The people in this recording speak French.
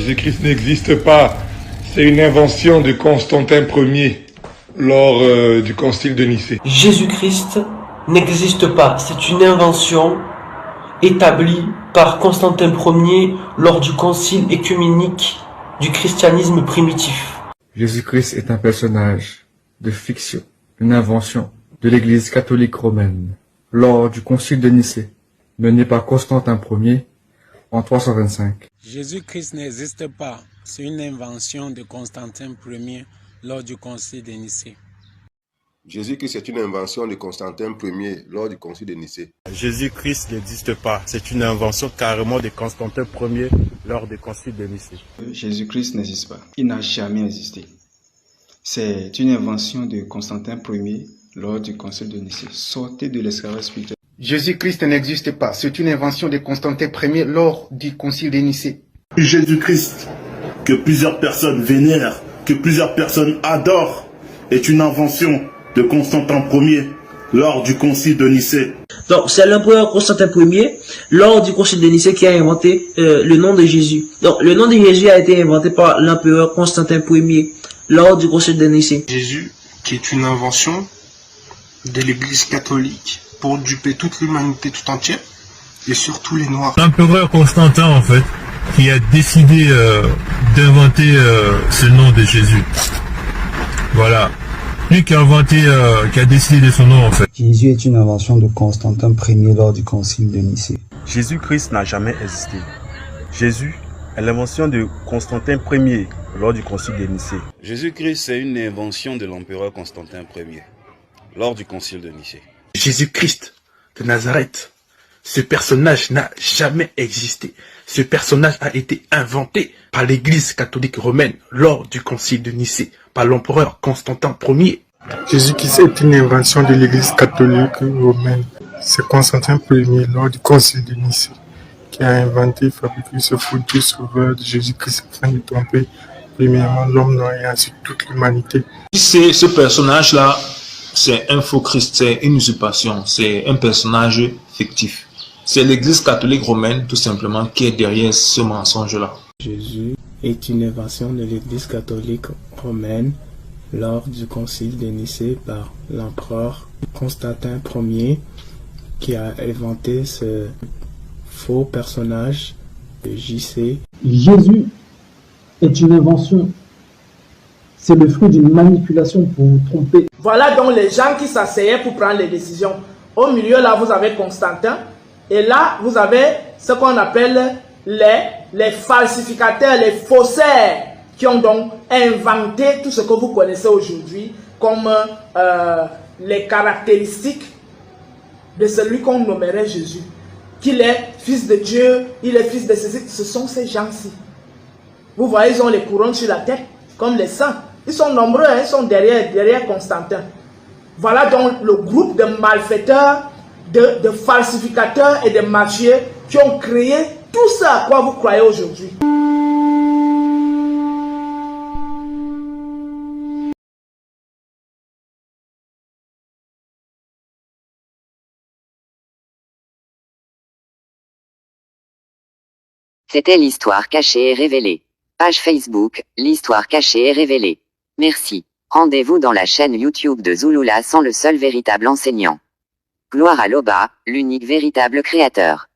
Jésus-Christ n'existe pas. C'est une invention de Constantin Ier lors du concile de Nicée. Jésus-Christ n'existe pas. C'est une invention établie par Constantin Ier lors du concile œcuménique du christianisme primitif. Jésus-Christ est un personnage de fiction, une invention de l'Église catholique romaine lors du concile de Nicée, mené par Constantin Ier en 325. Jésus-Christ n'existe pas. C'est une invention de Constantin Ier lors du concile de Nicée. Jésus-Christ est une invention de Constantin Ier lors du concile de Nicée. Jésus-Christ n'existe pas. C'est une invention carrément de Constantin Ier lors du concile de Nicée. Jésus-Christ n'existe pas. Il n'a jamais existé. C'est une invention de Constantin Ier lors du concile de Nicée. Sortez de l'esclavage spirituel. Jésus-Christ n'existe pas. C'est une invention de Constantin Ier lors du concile de Nicée. Jésus-Christ, que plusieurs personnes vénèrent, que plusieurs personnes adorent, est une invention de Constantin Ier lors du concile de Nicée. Donc c'est l'empereur Constantin Ier lors du concile de Nicée qui a inventé le nom de Jésus. Donc le nom de Jésus a été inventé par l'empereur Constantin Ier lors du concile de Nicée. Jésus, qui est une invention de l'Église catholique pour duper toute l'humanité tout entière et surtout les Noirs. L'empereur Constantin, en fait, qui a décidé d'inventer ce nom de Jésus. Voilà. Lui qui a inventé, qui a décidé de son nom, en fait. Jésus est une invention de Constantin Ier lors du concile de Nicée. Jésus-Christ n'a jamais existé. Jésus est l'invention de Constantin Ier lors du concile de Nicée. Jésus-Christ est une invention de l'empereur Constantin Ier lors du concile de Nicée. Jésus-Christ de Nazareth, ce personnage n'a jamais existé. Ce personnage a été inventé par l'Église catholique romaine lors du concile de Nicée, par l'empereur Constantin Ier. Jésus-Christ est une invention de l'Église catholique romaine. C'est Constantin Ier lors du concile de Nicée qui a inventé et fabriqué ce faux Dieu sauveur de Jésus-Christ afin de tromper premièrement l'homme noir et ensuite toute l'humanité. C'est ce personnage-là, c'est un faux Christ, c'est une usurpation, c'est un personnage fictif. C'est l'Église catholique romaine tout simplement qui est derrière ce mensonge-là. Jésus est une invention de l'Église catholique romaine lors du concile de Nicée par l'empereur Constantin Ier qui a inventé ce faux personnage de JC. Jésus est une invention. C'est le fruit d'une manipulation pour vous tromper. Voilà donc les gens qui s'asseyaient pour prendre les décisions. Au milieu là vous avez Constantin et là vous avez ce qu'on appelle les falsificateurs, les faussaires qui ont donc inventé tout ce que vous connaissez aujourd'hui comme les caractéristiques de celui qu'on nommerait Jésus. Qu'il est fils de Dieu, il est fils de ceci. Ce sont ces gens-ci. Vous voyez, ils ont les couronnes sur la tête, comme les saints. Ils sont nombreux, hein, ils sont derrière Constantin. Voilà donc le groupe de malfaiteurs, de falsificateurs et de magieux qui ont créé tout ça à quoi vous croyez aujourd'hui. C'était l'histoire cachée et révélée. Page Facebook, l'histoire cachée et révélée. Merci. Rendez-vous dans la chaîne YouTube de Zulula sans le seul véritable enseignant. Gloire à l'Oba, l'unique véritable créateur.